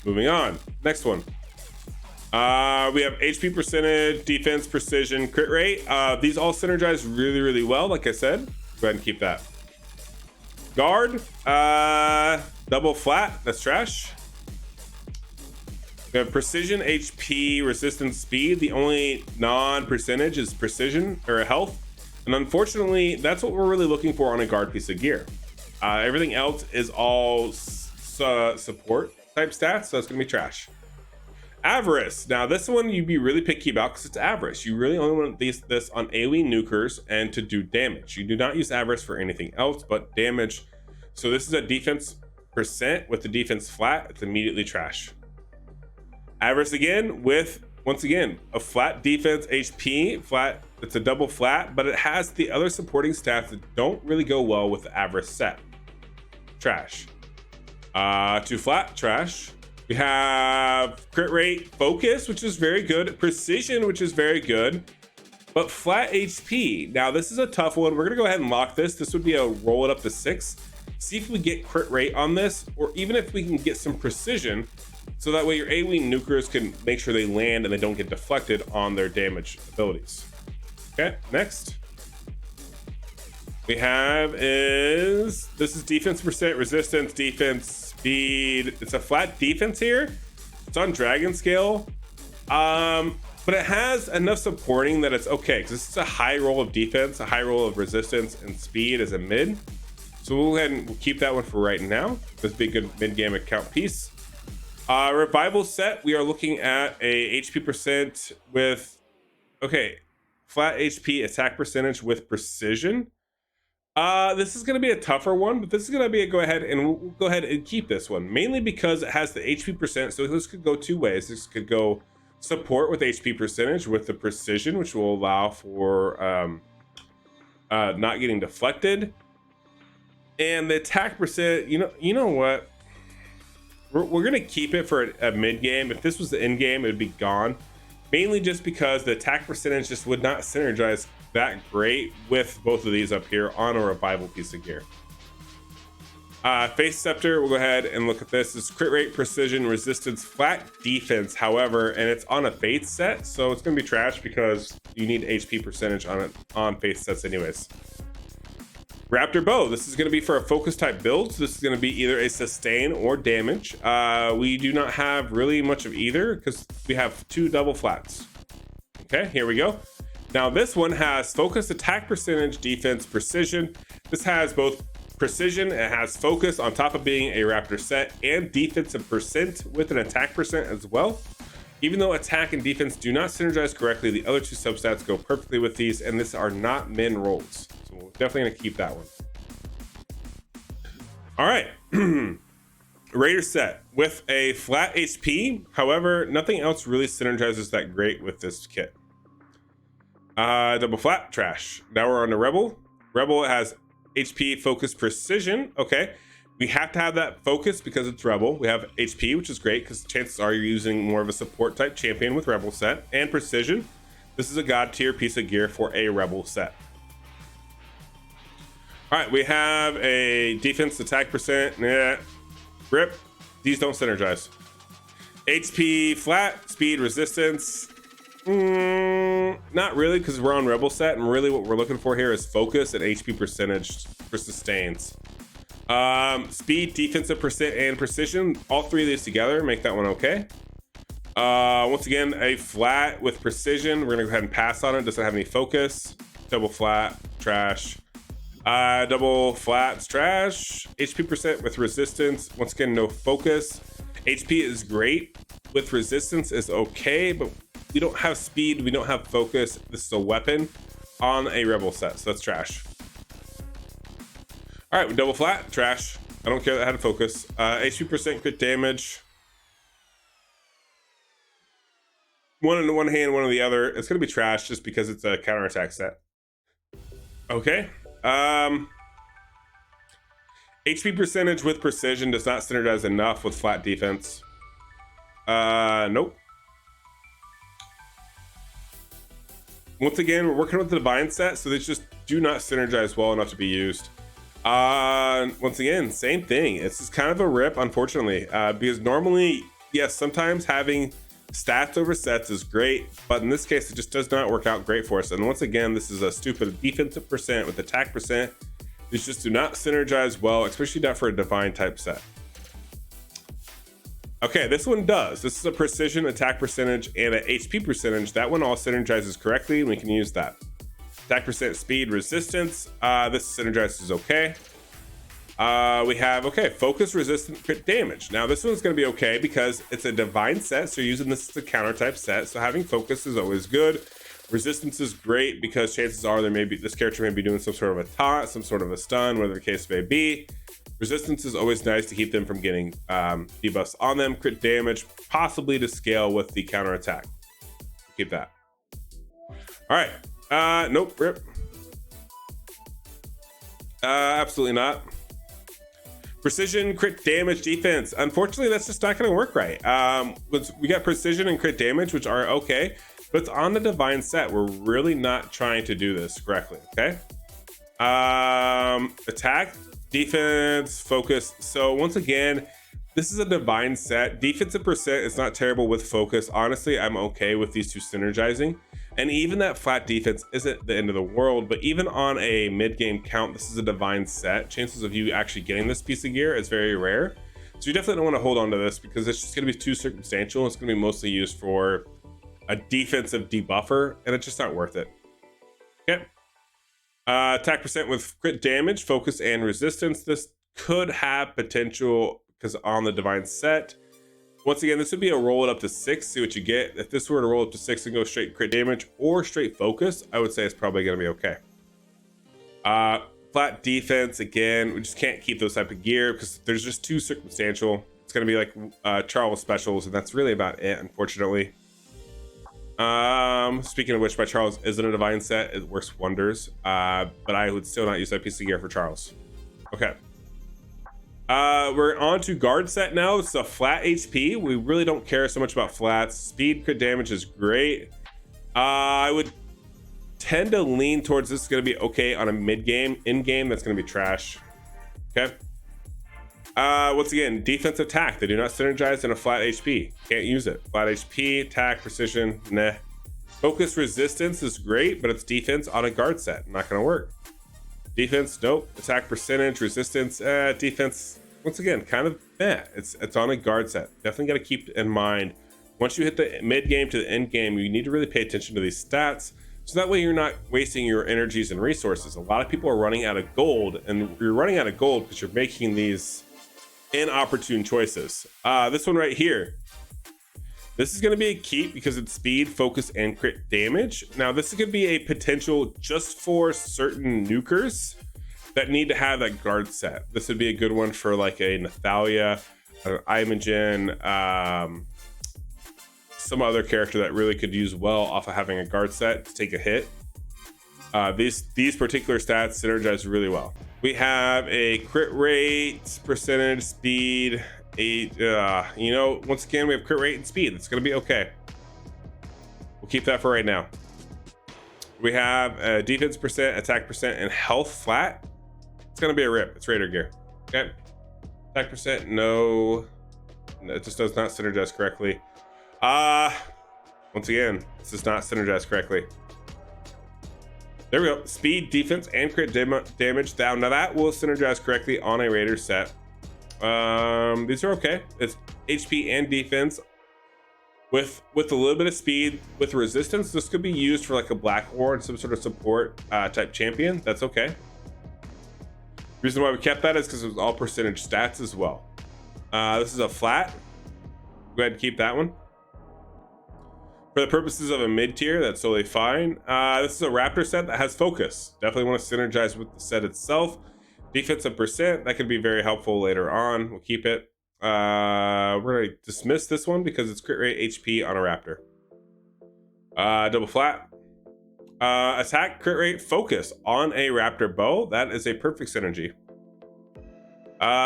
Moving on. Next one. We have HP percentage, defense, precision, crit rate. These all synergize really, really well. Like I said, go ahead and keep that. Guard, double flat, that's trash. We have precision, HP, resistance, speed. The only non-percentage is precision or health. And unfortunately, that's what we're really looking for on a guard piece of gear. Everything else is all support type stats, so it's gonna be trash. Avarice. Now this one you'd be really picky about because it's avarice. You really only want this on AoE nukers and to do damage. You do not use avarice for anything else but damage. So this is a defense percent with the defense flat. It's immediately trash. Avarice again with, once again, a flat defense HP flat. It's a double flat, but it has the other supporting stats that don't really go well with the avarice set. Trash. Too flat, trash. We have crit rate, focus, which is very good, precision, which is very good, but flat HP. Now this is a tough one. We're gonna go ahead and lock this. This would be a roll it up to 6. See if we get crit rate on this, or even if we can get some precision, so that way your AoE nukers can make sure they land and they don't get deflected on their damage abilities. Okay, next. We have this is defense percent, resistance, defense, speed. It's a flat defense here. It's on dragon scale, but it has enough supporting that it's okay, because this is a high roll of defense, a high roll of resistance, and speed as a mid. So we'll go ahead and we'll keep that one for right now. This big good mid game account piece. Revival set, we are looking at a HP percent with flat HP, attack percentage with precision. This is going to be a tougher one, but this is going to be a go ahead and keep this one, mainly because it has the HP percent. So this could go two ways. This could go support with HP percentage with the precision, which will allow for not getting deflected, and the attack percent. You know what? We're going to keep it for a mid game. If this was the end game, it would be gone, mainly just because the attack percentage just would not synergize that great with both of these up here on a revival piece of gear. Face Scepter, we'll go ahead and look at this. It's crit rate, precision, resistance, flat defense, however, and it's on a Faith set, so it's gonna be trash because you need HP percentage on it on Faith sets anyways. Raptor Bow, this is gonna be for a focus type build, so this is gonna be either a sustain or damage. We do not have really much of either because we have 2 double flats. Okay, here we go. Now this one has focus, attack percentage, defense, precision. This has both precision, it has focus on top of being a Raptor set, and defensive percent with an attack percent as well. Even though attack and defense do not synergize correctly, the other 2 substats go perfectly with these, and these are not min rolls. So we're definitely gonna keep that one. All right. Raider set with a flat HP. However, nothing else really synergizes that great with this kit. Double flat, trash. Now we're on to Rebel. Rebel has HP, focus, precision. Okay. We have to have that focus because it's Rebel. We have HP, which is great because chances are you're using more of a support type champion with Rebel set, and precision. This is a god tier piece of gear for a Rebel set. All right, we have a defense attack percent. Nah. Rip. These don't synergize. HP flat, speed, resistance. Not really, because we're on Rebel set, and really what we're looking for here is focus and HP percentage for sustains. Speed, defensive percent, and precision. All three of these together make that one okay. Once again, a flat with precision. We're gonna go ahead and pass on it. Doesn't have any focus. Double flat, trash. Double flats, trash. HP percent with resistance. Once again, no focus. HP is great. With resistance is okay, but we don't have speed. We don't have focus. This is a weapon on a Rebel set, so that's trash. All right, we double flat, trash. I don't care that I had focus. HP percent, crit damage. One in one hand, one in the other. It's gonna be trash just because it's a counterattack set. Okay. HP percentage with precision does not synergize enough with flat defense. Nope. Once again, we're working with the divine set, so they just do not synergize well enough to be used. Once again, same thing. It's just kind of a rip, unfortunately, because normally, yes, sometimes having stats over sets is great, but in this case, it just does not work out great for us. And once again, this is a stupid defensive percent with attack percent. These just do not synergize well, especially not for a divine type set. Okay, this one does. This is a precision, attack percentage, and an HP percentage. That one all synergizes correctly, and we can use that. Attack percent, speed, resistance. This synergizes okay. We have, okay, focus, resistant, crit damage. Now this one's gonna be okay because it's a divine set, so you're using this as a counter type set, so having focus is always good. Resistance is great because chances are this character may be doing some sort of a taunt, some sort of a stun, whatever the case may be. Resistance is always nice to keep them from getting debuffs on them. Crit damage, possibly to scale with the counter attack. Keep that. All right, nope, rip. Absolutely not. Precision, crit damage, defense. Unfortunately, that's just not going to work right. We got precision and crit damage, which are okay, but it's on the divine set. We're really not trying to do this correctly, okay? Attack, defense, focus. So once again, this is a divine set. Defensive percent is not terrible with focus. Honestly, I'm okay with these two synergizing. And even that flat defense isn't the end of the world, but even on a mid-game count, this is a divine set. Chances of you actually getting this piece of gear is very rare. So you definitely don't want to hold on to this because it's just going to be too circumstantial. It's going to be mostly used for a defensive debuffer, and it's just not worth it. Okay. Attack percent with crit damage, focus, and resistance. This could have potential because on the divine set. Once again, this would be a roll it up to 6, see what you get. If this were to roll up to 6 and go straight crit damage or straight focus, I would say it's probably going to be okay. Flat defense, again, we just can't keep those type of gear because they're just too circumstantial. It's going to be like Charles specials, and that's really about it, unfortunately. Speaking of which, my Charles isn't a divine set. It works wonders, but I would still not use that piece of gear for Charles. Okay. We're on to guard set now. It's a flat HP. We really don't care so much about flats. Speed, crit damage is great. I would tend to lean towards this is going to be okay on a mid game. In game, that's going to be trash. Okay. Once again, defensive attack. They do not synergize in a flat HP. Can't use it. Flat HP, attack, precision, nah. Focus resistance is great, but it's defense on a guard set. Not going to work. Defense, nope. Attack percentage, resistance, defense. Once again, kind of it's on a guard set. Definitely got to keep in mind once you hit the mid game to the end game, you need to really pay attention to these stats, so that way you're not wasting your energies and resources. A lot of people are running out of gold, and you're running out of gold because you're making these inopportune choices. This one right here, this is going to be a keep because it's speed, focus, and crit damage. Now this could be a potential just for certain nukers that need to have that guard set. This would be a good one for like a Nathalia, Imogen, some other character that really could use well off of having a guard set to take a hit. These particular stats synergize really well. We have a crit rate, percentage, speed, once again, we have crit rate and speed. It's going to be okay. We'll keep that for right now. We have defense percent, attack percent, and health flat. It's going to be a rip. It's Raider gear. Okay. Attack percent, no. It just does not synergize correctly. Once again, this does not synergize correctly. There we go. Speed, defense, and crit damage down. Now that will synergize correctly on a Raider set. These are okay. It's HP and defense with a little bit of speed with resistance. This could be used for like a Black Horde, some sort of support type champion. That's okay. Reason why we kept that is because it was all percentage stats as well. This is a flat. Go ahead and keep that one. For the purposes of a mid tier, that's totally fine. This is a Raptor set that has focus. Definitely want to synergize with the set itself. Defensive percent, that could be very helpful later on. We'll keep it. We're going to dismiss this one because it's crit rate HP on a Raptor. Double flat. Attack, crit rate, focus on a Raptor bow. That is a perfect synergy.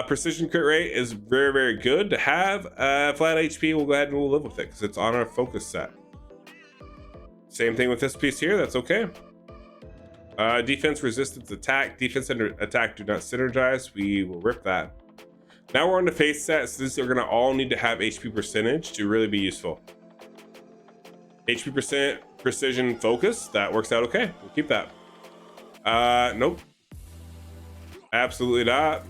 Precision crit rate is very, very good to have. Flat HP, we'll go ahead and we'll live with it because it's on our focus set. Same thing with this piece here, that's okay. Defense, resistance, attack. Defense and attack do not synergize. We will rip that. Now we're on the face set, so these are gonna all need to have HP percentage to really be useful. HP percent, precision, focus, that works out okay. We'll keep that. Nope. Absolutely not.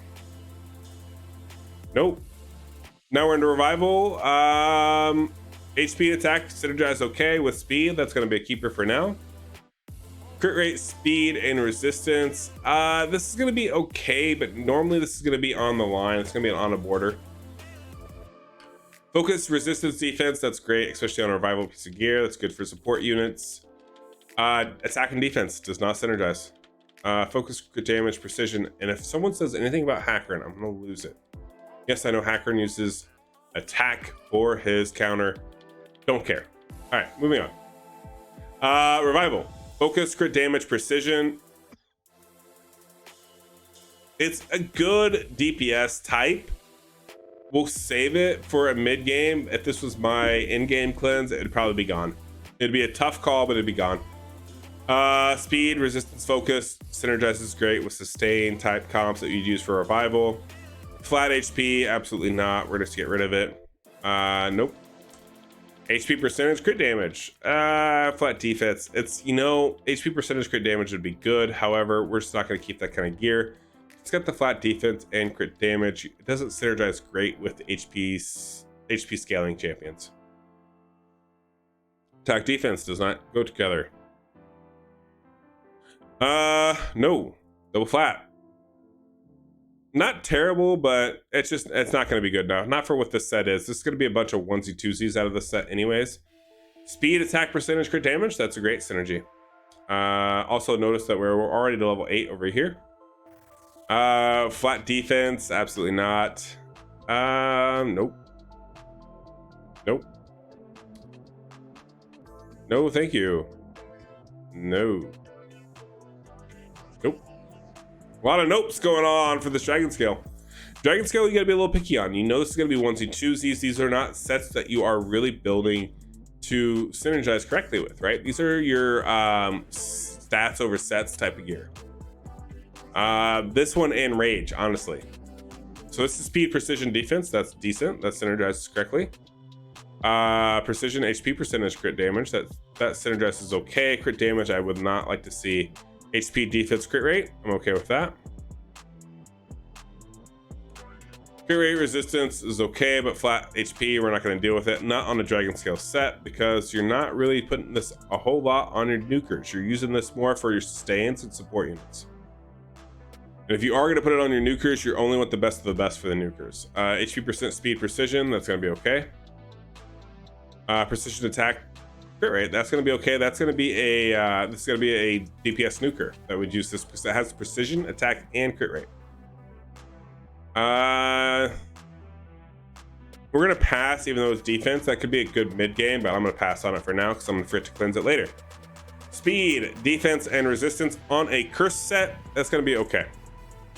Nope. Now we're into revival. HP attack synergize okay with speed. That's going to be a keeper for now. Crit rate, speed, and resistance. This is going to be okay, but normally this is going to be on the line. It's going to be on a border. Focus, resistance, defense. That's great, especially on a revival piece of gear. That's good for support units. Attack and defense does not synergize. Focus, crit damage, precision. And if someone says anything about Hackern, I'm going to lose it. Yes, I know Hackern uses attack for his counter. Don't care. All right, moving on. Revival. Focus, crit damage, precision. It's a good DPS type. We'll save it for a mid game. If this was my in-game cleanse, it'd probably be gone. It'd be a tough call, but it'd be gone. Speed, resistance, focus, synergizes great with sustain type comps that you'd use for revival. Flat HP, absolutely not. We're just get rid of it. Nope. HP percentage, crit damage. Flat defense. It's, HP percentage, crit damage would be good. However, we're just not going to keep that kind of gear. It's got the flat defense and crit damage. It doesn't synergize great with HP scaling champions. Attack defense does not go together. No. Double flat. Not terrible, but it's not going to be good now. Not for what this set is. This is going to be a bunch of onesie twosies out of the set anyways. Speed, attack percentage, crit damage. That's a great synergy. Also notice that we're already to level 8 over here. Flat defense, absolutely not. Nope. Nope. No, thank you. No. Nope. A lot of nopes going on for this Dragon Scale. Dragon Scale, you gotta be a little picky on. This is gonna be onesie twosies. These are not sets that you are really building to synergize correctly with, right? These are your stats over sets type of gear. This one and rage, honestly. So this is speed, precision, defense. That's decent. That synergizes correctly. Precision, HP percentage, crit damage. That synergizes okay. Crit damage, I would not like to see. HP, defense, crit rate. I'm okay with that. Crit rate resistance is okay, but flat HP, we're not going to deal with it. Not on a Dragon Scale set because you're not really putting this a whole lot on your nukers. You're using this more for your sustains and support units. And if you are going to put it on your nukers, you only want the best of the best for the nukers. HP percent, speed, precision, that's going to be okay. Precision attack, crit rate, that's going to be okay. That's going to be this is going to be a DPS nuker that would use this. That has precision, attack, and crit rate. We're gonna pass, even though it's defense. That could be a good mid game, but I'm gonna pass on it for now because I'm gonna forget to cleanse it later. Speed, defense, and resistance on a curse set. That's gonna be okay.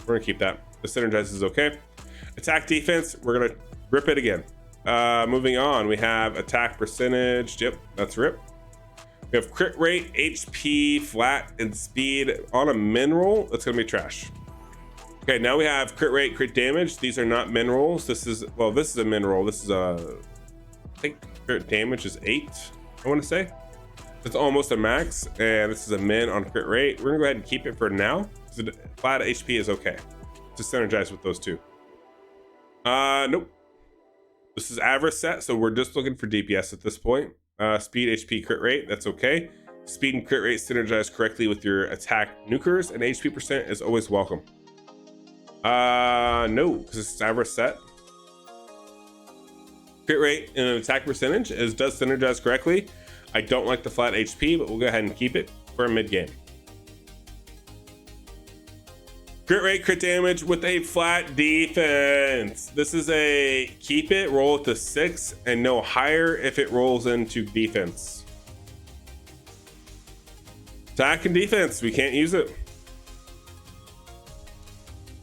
We're gonna keep that. The synergize is okay. Attack defense, we're gonna rip it again. Moving on, we have attack percentage. Yep, that's rip. We have crit rate, HP, flat, and speed on a min roll. That's gonna be trash. Okay, now we have crit rate, crit damage. These are not min rolls. This is, well, this is a min roll. This is a, I think crit damage is 8, I wanna say. It's almost a max, and this is a min on crit rate. We're gonna go ahead and keep it for now. Flat HP is okay. To synergize with those two. Nope. This is average set, so we're just looking for DPS at this point. Speed, HP, crit rate, that's okay. Speed and crit rate synergize correctly with your attack nukers, and HP percent is always welcome. No, because it's average set. Crit rate and attack percentage does synergize correctly. I don't like the flat HP, but we'll go ahead and keep it for a mid game. Crit rate, crit damage with a flat defense. This is a keep it, roll it to 6, and no higher if it rolls into defense. Attack and defense, we can't use it.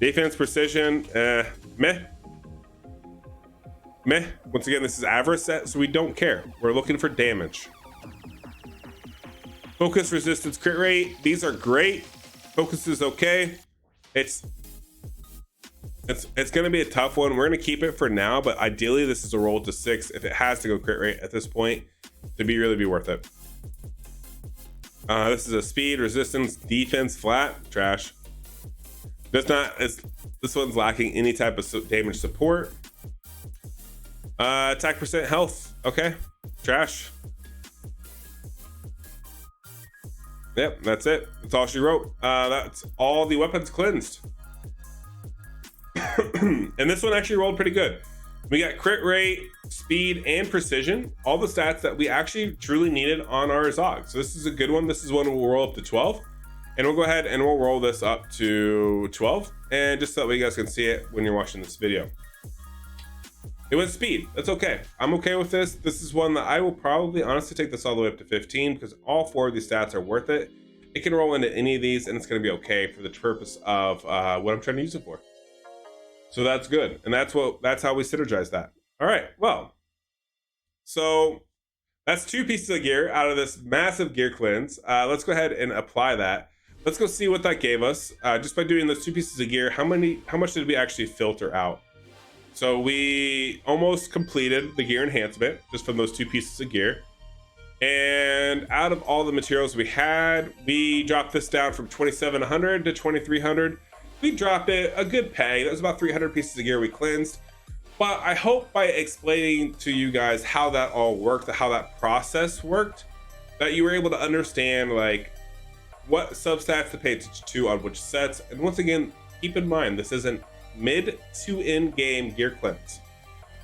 Defense, precision, meh. Meh. Once again, this is average set, so we don't care. We're looking for damage. Focus, resistance, crit rate, these are great. Focus is okay. It's gonna be a tough one. We're gonna keep it for now, but ideally this is a roll to 6 if it has to go crit rate at this point to really be worth it. This is a speed, resistance, defense, flat, trash. This one's lacking any type of damage support. Attack percent, health, okay, trash. Yep, that's it. That's all she wrote. That's all the weapons cleansed. And this one actually rolled pretty good. We got crit rate, speed, and precision. All the stats that we actually truly needed on our Zog. So this is a good one. This is one we'll roll up to 12. And we'll go ahead and we'll roll this up to 12. And just so that way you guys can see it when you're watching this video. It went speed. That's okay. I'm okay with this. This is one that I will probably honestly take this all the way up to 15 because all 4 of these stats are worth it. It can roll into any of these and it's going to be okay for the purpose of what I'm trying to use it for. So that's good. And that's how we synergize that. All right. Well, so that's 2 pieces of gear out of this massive gear cleanse. Let's go ahead and apply that. Let's go see what that gave us. Just by doing those 2 pieces of gear, how much did we actually filter out? So we almost completed the gear enhancement just from those 2 pieces of gear. And out of all the materials we had, we dropped this down from 2,700 to 2,300. We dropped it a good peg. That was about 300 pieces of gear we cleansed. But I hope by explaining to you guys how that all worked, how that process worked, that you were able to understand like what substats to pay attention to on which sets. And once again, keep in mind, this isn't mid to end game gear cleanse.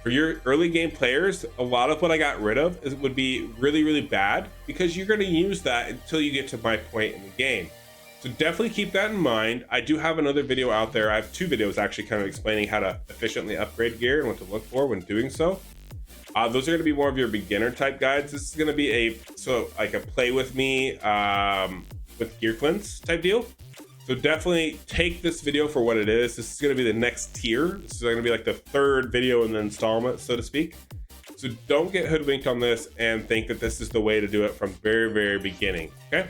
For your early game players, a lot of what I got rid of would be really bad because you're going to use that until you get to my point in the game. So definitely keep that in mind. I do have another video out there. I have 2 videos actually kind of explaining how to efficiently upgrade gear and what to look for when doing so. Those are going to be more of your beginner type guides. This is going to be a play with me with gear cleanse type deal. So definitely take this video for what it is. This is going to be the next tier. This is going to be like the 3rd video in the installment, so to speak. So don't get hoodwinked on this and think that this is the way to do it from very beginning. Okay.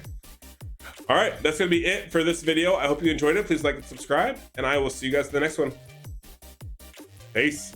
All right. That's going to be it for this video. I hope you enjoyed it. Please like and subscribe, and I will see you guys in the next one. Peace.